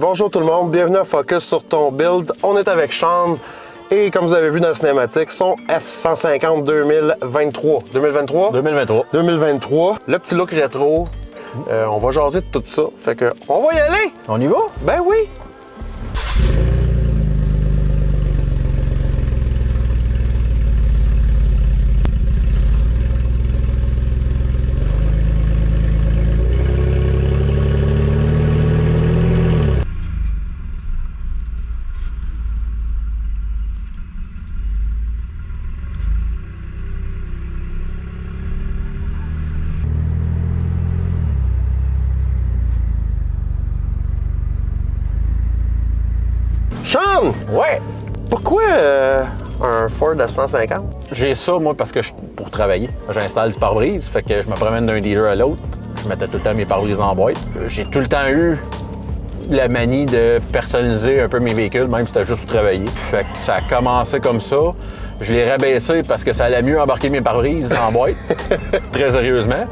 Bonjour tout le monde, bienvenue à Focus sur ton build. On est avec Sean et comme vous avez vu dans la cinématique, son F-150 2023. 2023? 2023. 2023. Le petit look rétro. On va jaser de tout ça. Fait que, on va y aller! On y va? Ben oui! Sean! Ouais! Pourquoi un Ford F-150? J'ai ça, moi, parce que pour travailler, j'installe du pare-brise, fait que je me promène d'un dealer à l'autre. Je mettais tout le temps mes pare-brises en boîte. J'ai tout le temps eu la manie de personnaliser un peu mes véhicules, même si c'était juste pour travailler. Fait que ça a commencé comme ça. Je l'ai rabaissé parce que ça allait mieux embarquer mes pare-brises dans la boîte, très sérieusement.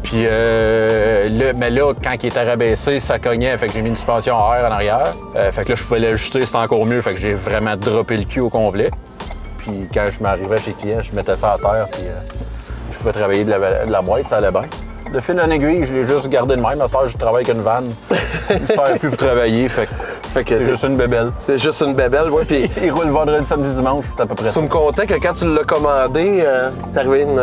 Puis mais là, quand il était rabaissé, ça cognait, fait que j'ai mis une suspension à air en arrière. Fait que là, je pouvais l'ajuster, c'était encore mieux, fait que j'ai vraiment droppé le cul au complet. Puis quand je m'arrivais chez le client, je mettais ça à terre, puis je pouvais travailler de la boîte, ça allait bien. De fil en aiguille, je l'ai juste gardé de même. À ça, je travaille avec une vanne. Je ne sers plus pour travailler, fait que c'est juste une bébelle. C'est juste une bébelle, ouais. Puis il roule vendredi, samedi, dimanche, c'est à peu près ça. Tu me contais que quand tu l'as commandé, t'es arrivé une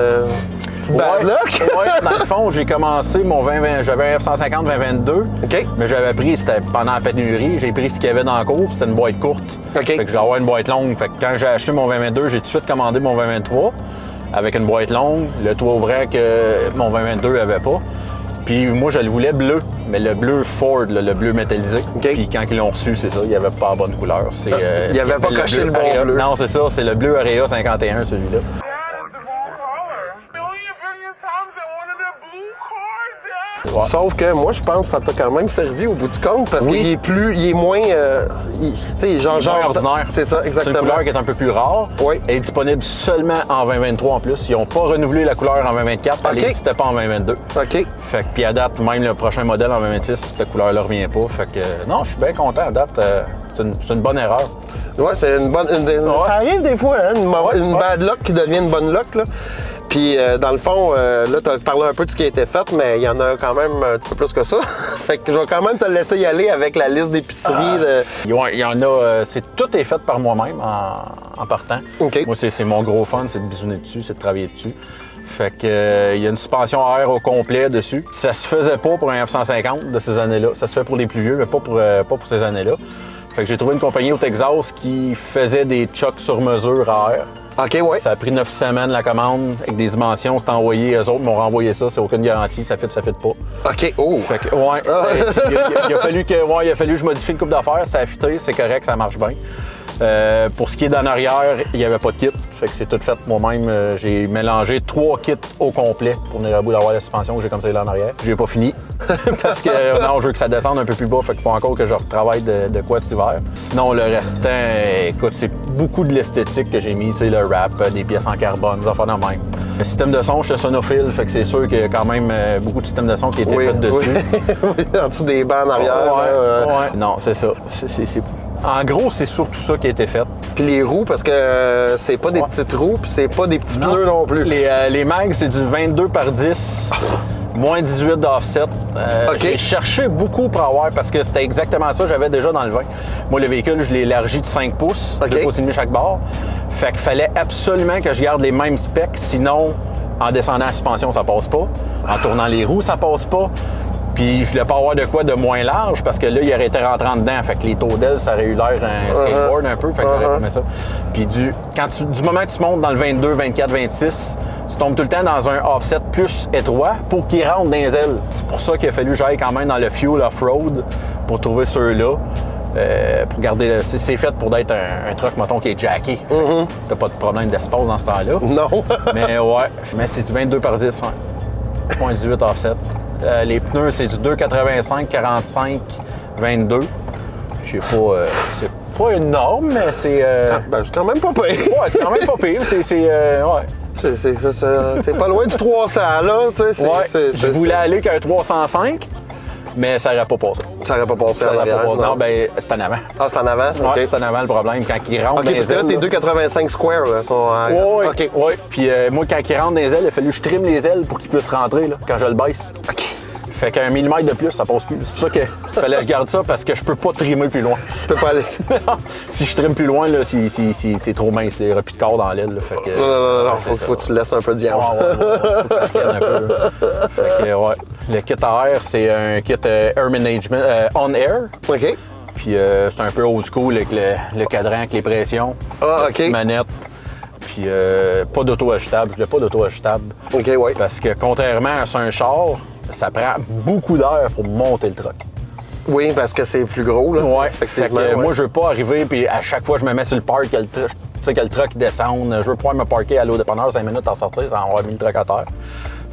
petite bad luck? Oui, dans le fond, j'ai commencé mon 2020, j'avais un F-150 2022, OK. Mais j'avais pris, c'était pendant la pénurie, j'ai pris ce qu'il y avait dans le cours, c'était une boîte courte. OK. Fait que je vais avoir une boîte longue. Fait que quand j'ai acheté mon 2022, j'ai tout de suite commandé mon 2023 avec une boîte longue, le toit ouvrant que mon 2022 n'avait pas. Puis moi, je le voulais bleu, mais le bleu Ford, là, le bleu métallisé. Okay. Puis quand ils l'ont reçu, c'est ça, il n'y avait pas la bonne couleur. Il avait pas coché le bon bleu. Non, c'est ça, c'est le bleu Area 51, celui-là. Ouais. Sauf que moi, je pense que ça t'a quand même servi au bout du compte parce qu'il est moins. Tu sais, genre ordinaire. C'est ça, exactement. C'est une couleur qui est un peu plus rare. Oui. Elle est disponible seulement en 2023 en plus. Ils n'ont pas renouvelé la couleur en 2024. Elle n'existait pas en 2022. OK. Fait que, puis à date, même le prochain modèle en 2026, cette couleur-là ne revient pas. Fait que, non, je suis bien content à date. C'est une bonne erreur. Ouais, c'est une bonne. Ça arrive des fois, hein, une bad luck qui devient une bonne luck, là. Puis, dans le fond, là, tu as parlé un peu de ce qui a été fait, mais il y en a quand même un petit peu plus que ça. Fait que je vais quand même te laisser y aller avec la liste d'épiceries. Il y en a. Tout est fait par moi-même en partant. OK. Moi, c'est mon gros fun, c'est de bisouner dessus, c'est de travailler dessus. Fait que, il y a une suspension à air au complet dessus. Ça se faisait pas pour un F-150 de ces années-là. Ça se fait pour les plus vieux, mais pas pour ces années-là. Fait que j'ai trouvé une compagnie au Texas qui faisait des chocs sur mesure à air. OK, ouais. Ça a pris 9 semaines la commande, avec des dimensions, c'est envoyé, eux autres m'ont renvoyé ça, c'est aucune garantie, ça fit pas. OK, oh! Fait que, ouais, il a fallu que je modifie une coupe d'affaires, ça a fité, c'est correct, ça marche bien. Pour ce qui est d'en arrière, il n'y avait pas de kit, fait que c'est tout fait moi-même. J'ai mélangé 3 kits au complet pour venir à bout d'avoir la suspension que j'ai comme ça là en arrière. J'ai pas fini parce que non, je veux que ça descende un peu plus bas, fait qu'il faut encore que je retravaille de quoi cet hiver. Sinon, le restant, écoute, c'est beaucoup de l'esthétique que j'ai mis, tu sais, le wrap, des pièces en carbone, des affaires de même. Le système de son, je suis sonophile, fait que c'est sûr qu'il y a quand même beaucoup de systèmes de son qui étaient faits dessus. Oui, en dessous des bancs en arrière. Ouais. Non, c'est ça. En gros, c'est surtout ça qui a été fait. Puis les roues, parce que c'est pas des petites roues, puis c'est pas des petits pneus non plus. Les mags, c'est du 22 par 10, moins 18 d'offset. J'ai cherché beaucoup pour avoir, parce que c'était exactement ça que j'avais déjà dans le 20. Moi, le véhicule, je l'ai élargi de 5 pouces, 2 pouces et demi chaque bord. Fait qu'il fallait absolument que je garde les mêmes specs, sinon, en descendant la suspension, ça passe pas. En tournant les roues, ça passe pas. Puis je voulais pas avoir de quoi de moins large parce que là, il aurait été rentrant dedans. Fait que les taux d'ailes, ça aurait eu l'air un skateboard un peu. Fait que j'aurais pas aimé ça. Puis du moment que tu montes dans le 22, 24, 26, tu tombes tout le temps dans un offset plus étroit pour qu'il rentre dans les ailes. C'est pour ça qu'il a fallu que j'aille quand même dans le fuel off-road pour trouver ceux-là. Pour garder c'est fait pour être un truck, mettons, qui est jacké. T'as pas de problème d'espace dans ce temps-là. Non. Mais ouais, mais c'est du 22 par 10, ouais. 0.18 offset. Les pneus, c'est du 2,85, 45, 22. Je sais pas, c'est pas énorme, mais c'est... c'est quand même pas pire. Ouais, c'est quand même pas pire. Ouais. C'est pas loin du 300, là. Je voulais aller qu'un 305, mais ça n'aurait pas passé. Ça n'aurait pas passé en arrière. Non, ben c'est en avant. Ah, c'est en avant? OK. Ouais, c'est en avant le problème. Quand il rentre OK, dans les parce que là, ailes... tes 2,85 square, là, sont... Oui, OK. oui. Puis moi, quand il rentre dans les ailes, il a fallu que je trime les ailes pour qu'il puisse rentrer, là, quand je le baisse. OK. Fait qu'un millimètre de plus, ça passe plus. C'est pour ça qu'il fallait que je garde ça, parce que je peux pas trimer plus loin. Tu peux pas aller... Si je trime plus loin, là, c'est trop mince. Il n'y aura plus de corps dans l'aile. Fait que, non. Faut que tu laisses un peu de viande. Faut que tu la tiennes un peu. Fait que, ouais. Le kit à air, c'est un kit Air Management On Air. OK. Puis c'est un peu old school avec le cadran, avec les pressions. Ah, la petite manette. Puis pas d'auto-ajustable. Je voulais pas d'auto-ajustable. OK, ouais. Parce que contrairement à un char, ça prend beaucoup d'air pour monter le truck. Oui, parce que c'est plus gros, là. Ouais, effectivement. Fait que, moi, je veux pas arriver, puis à chaque fois, je me mets sur le parc, que le truck descende. Je veux pouvoir me parker à l'eau dépanneur 5 minutes en sortir sans avoir mis le truck à terre.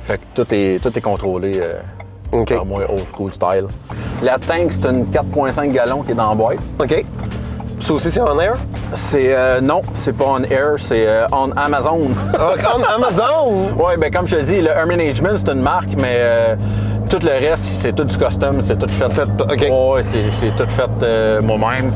Fait que tout est contrôlé par moi, old school style. La tank, c'est une 4,5 gallons qui est dans la boîte. OK. Ça aussi, c'est on air? Non, c'est pas on air, c'est on Amazon. On Amazon? Oui, bien comme je te dis, le Air Management, c'est une marque, mais tout le reste, c'est tout du custom, c'est tout fait. OK. Oui, c'est tout fait moi-même.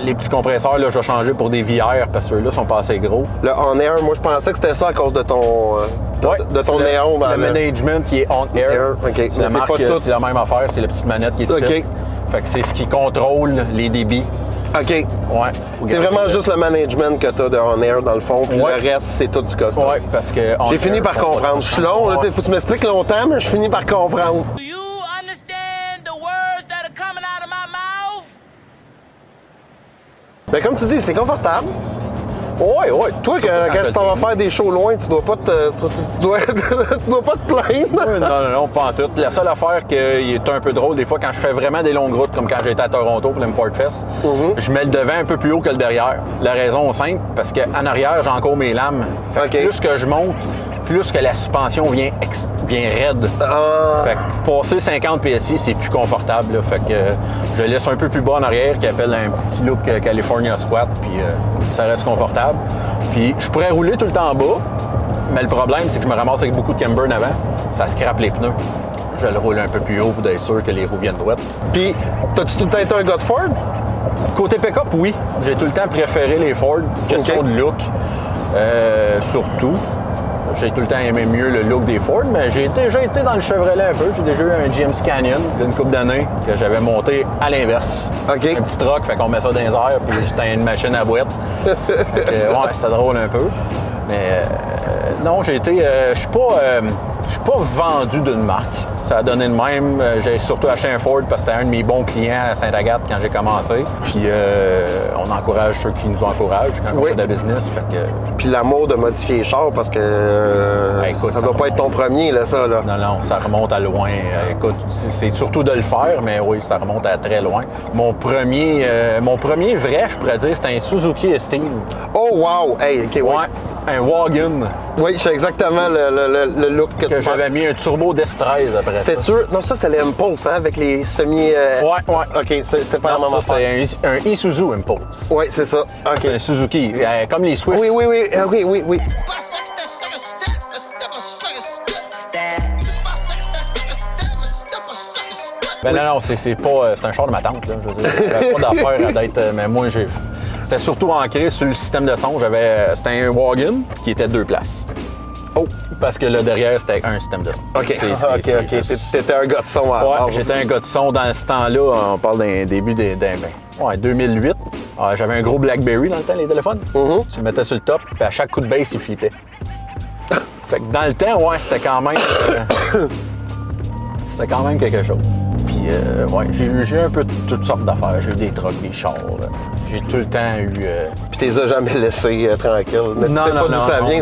Les petits compresseurs, là, je vais changer pour des VR parce que ceux-là sont pas assez gros. Le on air, moi, je pensais que c'était ça à cause de ton, de ton néon. Le management qui est on air. OK. C'est la marque, c'est la même affaire, c'est la petite manette qui est dessus. OK. Fait que c'est ce qui contrôle les débits. OK. Ouais. C'est vraiment juste le management que tu as de on air dans le fond, puis le reste, c'est tout du custom. Oui, parce que... J'ai fini par comprendre. Je suis long, il faut que tu m'expliques longtemps, mais je finis par comprendre. Do you understand the words that are coming out of my mouth? Mais comme tu dis, c'est confortable. Oui, oui. Toi, quand tu t'en vas faire des shows loin, tu dois pas tu dois pas te plaindre. Non, pas en tout. La seule affaire qui est un peu drôle, des fois, quand je fais vraiment des longues routes, comme quand j'étais à Toronto pour l'Import Fest, je mets le devant un peu plus haut que le derrière. La raison est simple, parce qu'en arrière, j'ai encore mes lames. Fait que plus que je monte, plus que la suspension vient raide. Fait que passer 50 PSI, c'est plus confortable. Là. Fait que je laisse un peu plus bas en arrière, qui appelle un petit look California Squat, puis ça reste confortable. Puis je pourrais rouler tout le temps en bas, mais le problème, c'est que je me ramasse avec beaucoup de camber en avant. Ça scrape les pneus. Je le roule un peu plus haut pour être sûr que les roues viennent droites. Puis, t'as-tu tout le temps été un gars de Ford? Côté pick-up, oui. J'ai tout le temps préféré les Ford. Question de look, surtout. J'ai tout le temps aimé mieux le look des Ford, mais j'ai déjà été dans le Chevrolet un peu. J'ai déjà eu un GMC Canyon d'une couple d'années que j'avais monté à l'inverse. OK. Un petit truck, fait qu'on met ça dans les airs, puis j'étais une machine à boîte. Fait que, ouais, c'était drôle un peu. Mais non, j'ai été... je suis pas vendu d'une marque. Ça a donné de même. J'ai surtout acheté un Ford parce que c'était un de mes bons clients à Sainte-Agathe quand j'ai commencé. Puis on encourage ceux qui nous encouragent quand on fait de la business. Fait que... Puis l'amour de modifier les chars parce que écoute, ça doit pas être ton premier, là, ça. Là. Non, ça remonte à loin. Écoute, c'est surtout de le faire, mais oui, ça remonte à très loin. Mon premier vrai, je pourrais dire, c'était un Suzuki Esteem. Oh, wow! Hey, OK, ouais. Un wagon. Oui, c'est exactement le look que tu j'avais mis un turbo DS13 après ça. C'était sûr? Non, ça, c'était les Impulse, hein, avec les semi... Ouais. OK, c'était pas la même affaire. C'est un Isuzu Impulse. Oui, c'est ça. OK. C'est un Suzuki, comme les Swift. Oui. Ben non, c'est pas... C'est un char de ma tante, là. Je veux dire, c'est pas d'affaire à d'être... Mais moi, c'était surtout ancré sur le système de son. C'était un wagon qui était 2 places. Oh! Parce que là, derrière, c'était un système de son. OK. T'étais un gars de son à ouais, j'étais un gars de son dans ce temps-là. On parle d'un début 2008. J'avais un gros BlackBerry dans le temps, les téléphones. Tu le mettais sur le top, puis à chaque coup de bass, il flippait. Fait que dans le temps, ouais, c'était quand même... c'était quand même quelque chose. Puis, ouais, j'ai eu un peu toutes sortes d'affaires. J'ai eu des trucks, des chars. J'ai tout le temps eu... Puis t'es jamais laissé tranquille. Mais tu sais pas d'où ça vient,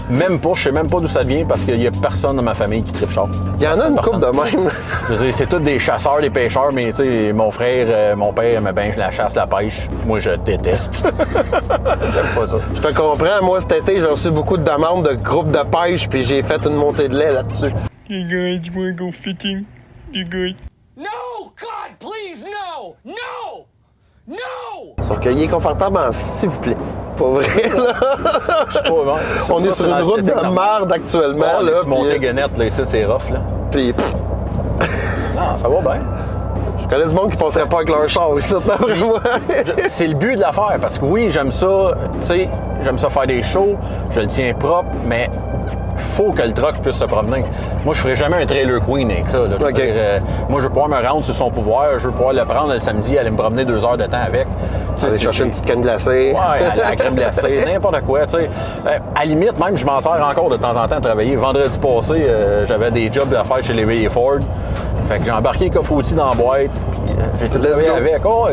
Même pas, je sais même pas d'où ça vient parce qu'il y a personne dans ma famille qui tripe char. Il y en a une couple de même. Je veux dire, c'est tous des chasseurs, des pêcheurs, mais tu sais, mon frère, mon père aimait bien la chasse, la pêche. Moi, je déteste. J'aime pas ça. Je te comprends. Moi, cet été, j'ai reçu beaucoup de demandes de groupes de pêche, puis j'ai fait une montée de lait là-dessus. Hey guys, you wanna go fishing? You good? No! God, please, no! No! No! Sauf qu'il est confortable en s'il vous plaît. Pas vrai, là. Je sais pas, non. On est sur une route de merde actuellement, on là. est sur Montaignette, là, ici, c'est rough, là. Puis, Non, ça va bien. je connais du monde qui passerait pas avec leur char ici, d'après moi. C'est le but de l'affaire, parce que oui, j'aime ça, tu sais, j'aime ça faire des shows, je le tiens propre, mais faut que le truck puisse se promener. Moi, je ferais jamais un trailer queen avec ça. Là. Je veux dire, moi, je veux pouvoir me rendre sur son pouvoir, je veux pouvoir le prendre le samedi, aller me promener 2 heures de temps avec. Aller chercher une petite crème glacée. Ouais, aller à la crème glacée, n'importe quoi, tu sais. À la limite, même, je m'en sers encore de temps en temps à travailler. Vendredi passé, j'avais des jobs à faire chez Levi et Ford. Fait que j'ai embarqué le coffre outil dans la boîte, puis j'ai tout travaillé avec. Oh,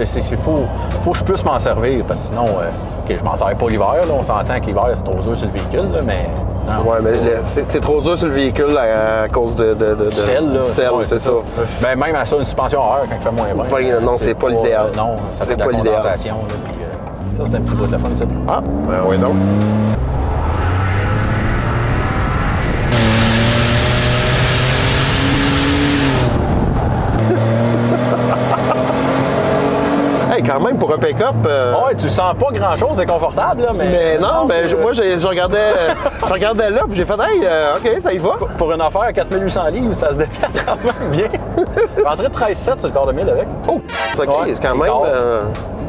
faut que je puisse m'en servir, parce que sinon, OK, je m'en sers pas l'hiver, là. On s'entend que l'hiver, c'est trop dur sur le véhicule, là, mais... Non. Ouais, mais c'est trop dur sur le véhicule à cause de sel, là. Sel, ouais, c'est ça. Ben, même à ça, une suspension à air quand il fait moins bien. Enfin, non, c'est pas l'idéal. Non, ça fait de la condensation, là, puis ça, c'est un petit bout de la fun, ça. Ah, ben oui, donc. Hey, quand même, pour un pick-up... Ouais, tu sens pas grand-chose, c'est confortable, là, mais... non, ben, moi, je regardais là, puis j'ai fait, hey, OK, ça y va. Pour une affaire à 4800 livres, ça se déplace quand même bien. Rentrer de 13,7 sur le quart de mille avec. Oh, c'est OK, Ouais, c'est quand même...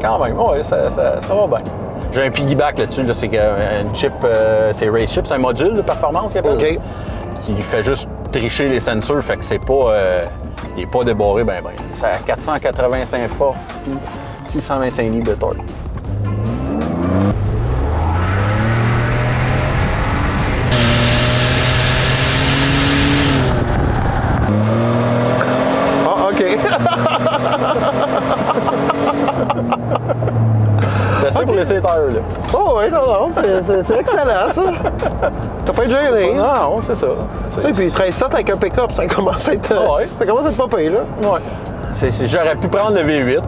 Quand même, ouais, ça va bien. J'ai un piggyback là-dessus, là, c'est un chip, c'est Race Chip, c'est un module de performance qu'il appelle, OK. qui fait juste tricher les sensors, fait que c'est pas... il est pas débarré ben. C'est à 485 forces, puis 625 livres de torque. Ah, OK. C'est assez pour laisser les tailleurs, là. Oh, oui, non, c'est excellent, ça. T'as pas été gêné. Non, c'est ça. Tu sais, puis 13,7 avec un pick-up, ça commence à être... Ouais. Ça commence à être pas payé, là. Ouais. J'aurais pu prendre le V8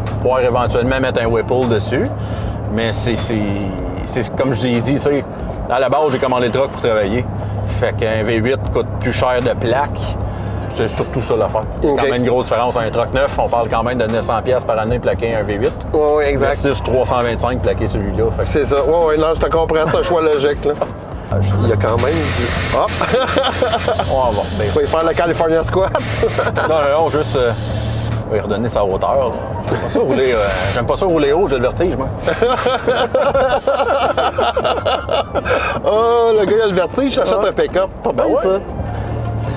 pour pouvoir éventuellement mettre un Whipple dessus, mais c'est comme je l'ai dit, tu sais, à la base, j'ai commandé le truck pour travailler. Fait qu'un V8 coûte plus cher de plaque. C'est surtout ça l'affaire. Il y a quand même une grosse différence. Un truck neuf, on parle quand même de 900$ par année plaquer un V8. Oui, exact. Versus 325$ plaquer celui-là. Fait que... C'est ça. Oui, non, je te comprends, c'est un choix logique, là. Il y a quand même du... Ah! On va voir. Il faut y faire le California Squat. non, juste... on va lui redonner sa hauteur. Là. J'aime pas ça rouler haut, j'ai le vertige, moi. Oh, le gars, il a le vertige, j'achète un pick-up. Pas bien, ouais. ça.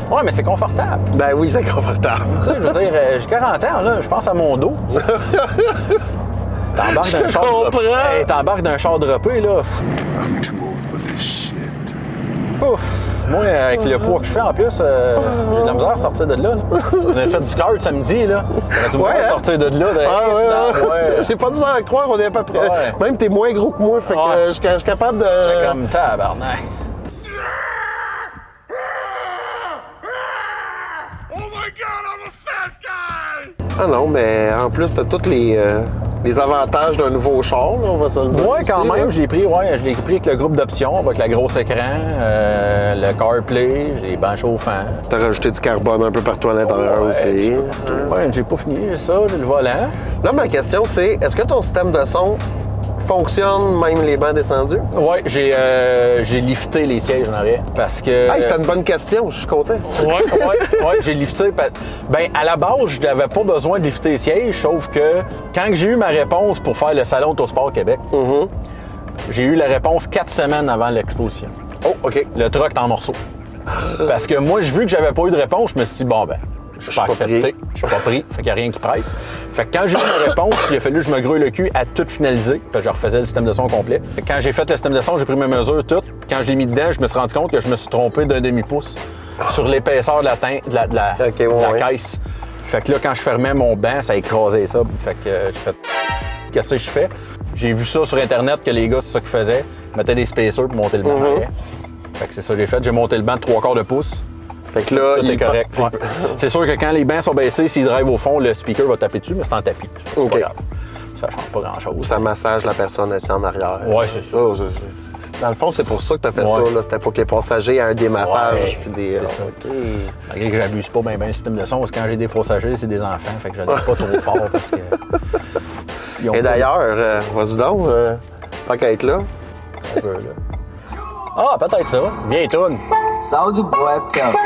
Ouais, mais c'est confortable. Ben oui, c'est confortable. Tu sais, je veux dire, j'ai 40 ans, là, je pense à mon dos. T'embarques d'un char droppé. Hey, t'embarques d'un char droppé, là. I'm too old for this shit. Pouf. Moi, avec le poids que je fais en plus, j'ai de la misère à sortir de là. On a fait du kart samedi, là. J'aurais dû me sortir de là. Ouais. J'ai pas de misère à croire, on est à peu près. Ouais. Même t'es moins gros que moi, fait que je suis capable de. C'est comme tabarnak. Oh my God, I'm a fat guy! Ah non, mais en plus, t'as tous les avantages d'un nouveau char, là, on va se le dire. Ouais, quand ici, même, là. je l'ai pris avec le groupe d'options, avec le gros écran, le CarPlay, j'ai les bancs chauffants. T'as rajouté du carbone un peu partout à l'intérieur aussi. Ouais, j'ai pas fini ça, j'ai le volant. Là, ma question, c'est est-ce que ton système de son fonctionne, même les bancs descendus? Ouais, j'ai lifté les sièges en arrière parce que... Hey, c'était une bonne question, je suis content. Ouais, j'ai lifté. Ben, à la base, je n'avais pas besoin de lifter les sièges, sauf que quand j'ai eu ma réponse pour faire le Salon Autosport Québec, j'ai eu la réponse 4 semaines avant l'exposition. Oh, OK. Le truck est en morceaux. Parce que moi, vu que j'avais pas eu de réponse, je me suis dit, bon, ben, je suis pas accepté. Je suis pas pris. Fait qu'il n'y a rien qui presse. Fait que quand j'ai eu ma réponse, il a fallu que je me grouille le cul à tout finaliser. Fait que je refaisais le système de son complet. Quand j'ai fait le système de son, j'ai pris mes mesures toutes. Puis quand je l'ai mis dedans, je me suis rendu compte que je me suis trompé d'un demi-pouce sur l'épaisseur de la, Ok, ouais. caisse. Fait que là, quand je fermais mon banc, ça écrasait ça. Fait que j'ai fait... Qu'est-ce que je fais? J'ai vu ça sur Internet que les gars, c'est ça qu'ils faisaient. Ils mettaient des spacers pour monter le banc arrière. Fait que c'est ça que j'ai fait. J'ai monté le banc de 3/4 de pouce. Fait que là, Tout est correct. Ouais. C'est sûr que quand les bancs sont baissés, s'ils drive au fond, le speaker va taper dessus, mais c'est en tapis. C'est OK. pas grave. Ça change pas grand-chose. ça massage la personne assise en arrière. Ouais, c'est ça. Dans le fond, c'est pour ça que tu as fait Ouais. ça. Là. C'était pour que les passagers aient des massages. Ouais, Puis des... c'est ça. OK. Malgré que j'abuse pas bien le système de son, parce que quand j'ai des passagers, c'est des enfants, fait que je ne pas trop fort parce que. Ils ont Et pas- d'ailleurs, vas-y donc, tant qu'à être là. un peu, là. Ah, peut-être ça. Viens, tourne. Soldier boy, tell me.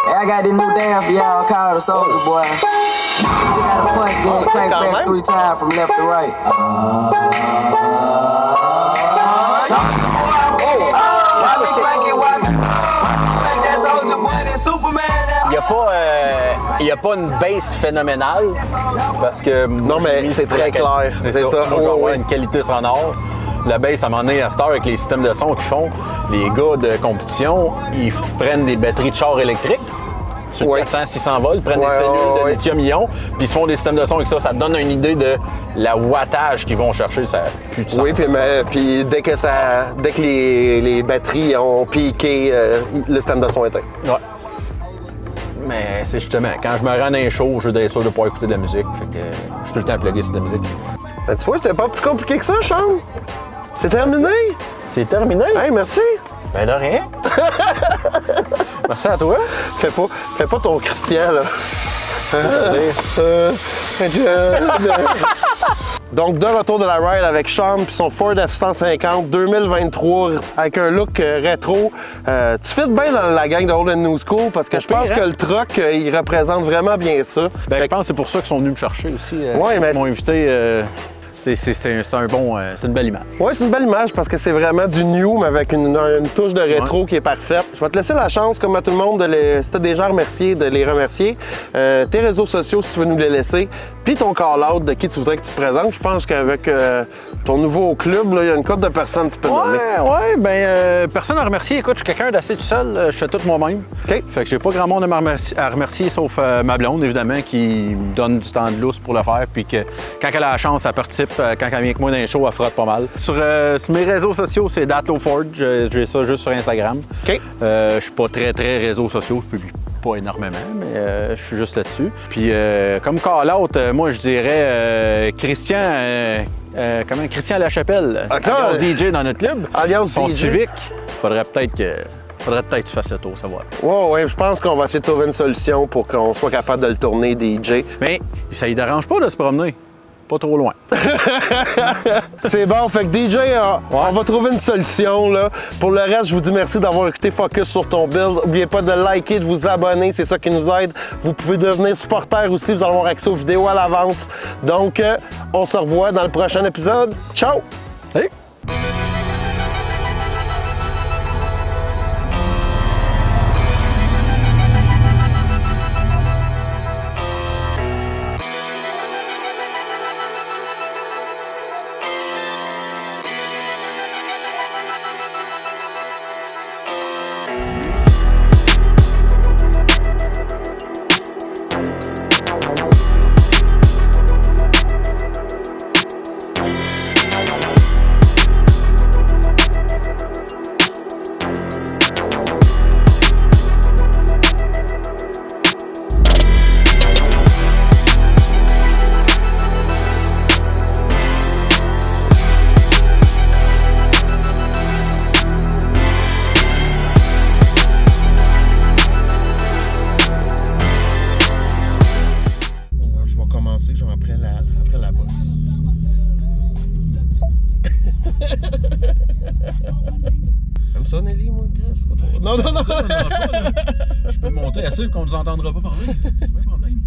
Hey, I got this new dance for y'all called the Soldier Boy. You just gotta punch, then crank quand même. back 3 times from left to right. Soldier Boy, why me crank it, why me crank that Soldier Boy, then Superman. Il n'y a pas une bass phénoménale parce que. Non, mais c'est très clair. C'est C'est ça. ça. Moi, je vais Oh, avoir oui. une qualité sonore. La bass, à un moment donné, à cette heure, avec les systèmes de son qu'ils font, les gars de compétition, ils prennent des batteries de char électriques sur Ouais. 400-600 volts, prennent des Ouais, cellules de ouais. lithium-ion, puis ils se font des systèmes de son avec ça. Ça te donne une idée de la wattage qu'ils vont chercher. Ça n'a plus de sens. Oui, puis dès que les batteries ont piqué, le système de son est éteint. Ouais. Mais c'est justement, quand je me rends dans un show, je veux être sûr de pouvoir écouter de la musique. Fait que je suis tout le temps plugué sur de la musique. Ben, tu vois, c'était pas plus compliqué que ça, Sean. C'est terminé. C'est terminé? Hey, merci. Ben de rien. Merci à toi. Fais pas ton Christian, là. Donc, de retour de la ride avec Sean puis son Ford F-150 2023 avec un look rétro. Tu fites bien dans la gang de Old and New School parce que je pense pire, que hein? le truck, il représente vraiment bien ça. Ben, Fait je pense que c'est pour ça qu'ils sont venus me chercher aussi. Ouais, mais ils m'ont invité. C'est un bon. C'est une belle image. Oui, c'est une belle image parce que c'est vraiment du new, mais avec une touche de rétro qui est parfaite. Je vais te laisser la chance, comme à tout le monde, si tu as déjà remercié, de les remercier. Tes réseaux sociaux, si tu veux nous les laisser. Puis ton call-out de qui tu voudrais que tu te présentes. Je pense qu'avec ton nouveau club, là, il y a une couple de personnes que tu peux nommer. Personne à remercier. Écoute, je suis quelqu'un d'assez tout seul. Je fais tout moi-même. OK. Fait que j'ai pas grand monde à remercier, sauf ma blonde, évidemment, qui me donne du temps de lousse pour le faire. Puis que quand elle a la chance, elle participe. Quand elle vient avec moi dans les shows, elle frotte pas mal. Sur mes réseaux sociaux, c'est Datlo Ford. J'ai ça juste sur Instagram. OK. Je suis pas très réseaux sociaux. Je publie pas énormément, mais je suis juste là-dessus. Puis comme call-out, moi, je dirais Christian... Christian Lachapelle, D'accord. DJ dans notre club. Alliance Son DJ. Civic. Faudrait peut-être que tu fasses le tour, savoir. Ouais, je pense qu'on va essayer de trouver une solution pour qu'on soit capable de le tourner DJ. Mais ça ne dérange pas de se promener. Pas trop loin. C'est bon, fait que DJ, on va trouver une solution, là. Pour le reste, je vous dis merci d'avoir écouté Focus sur ton build. N'oubliez pas de liker, de vous abonner, c'est ça qui nous aide. Vous pouvez devenir supporter aussi, vous allez avoir accès aux vidéos à l'avance. Donc, on se revoit dans le prochain épisode. Ciao! Salut! Je vais commencer genre après la bosse. Comme ça, Nelly, moi, Chris? Non! Je peux monter assez qu'on nous entendra pas parler. C'est pas un problème.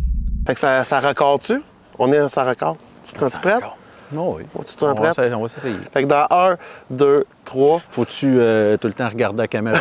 Fait que ça raccorde-tu? On est ça raccorde. Tu es prête? Non, oui. Tu t'en prêtes? On va s'essayer. Fait que dans 1, 2, 3. Faut-tu tout le temps regarder la caméra?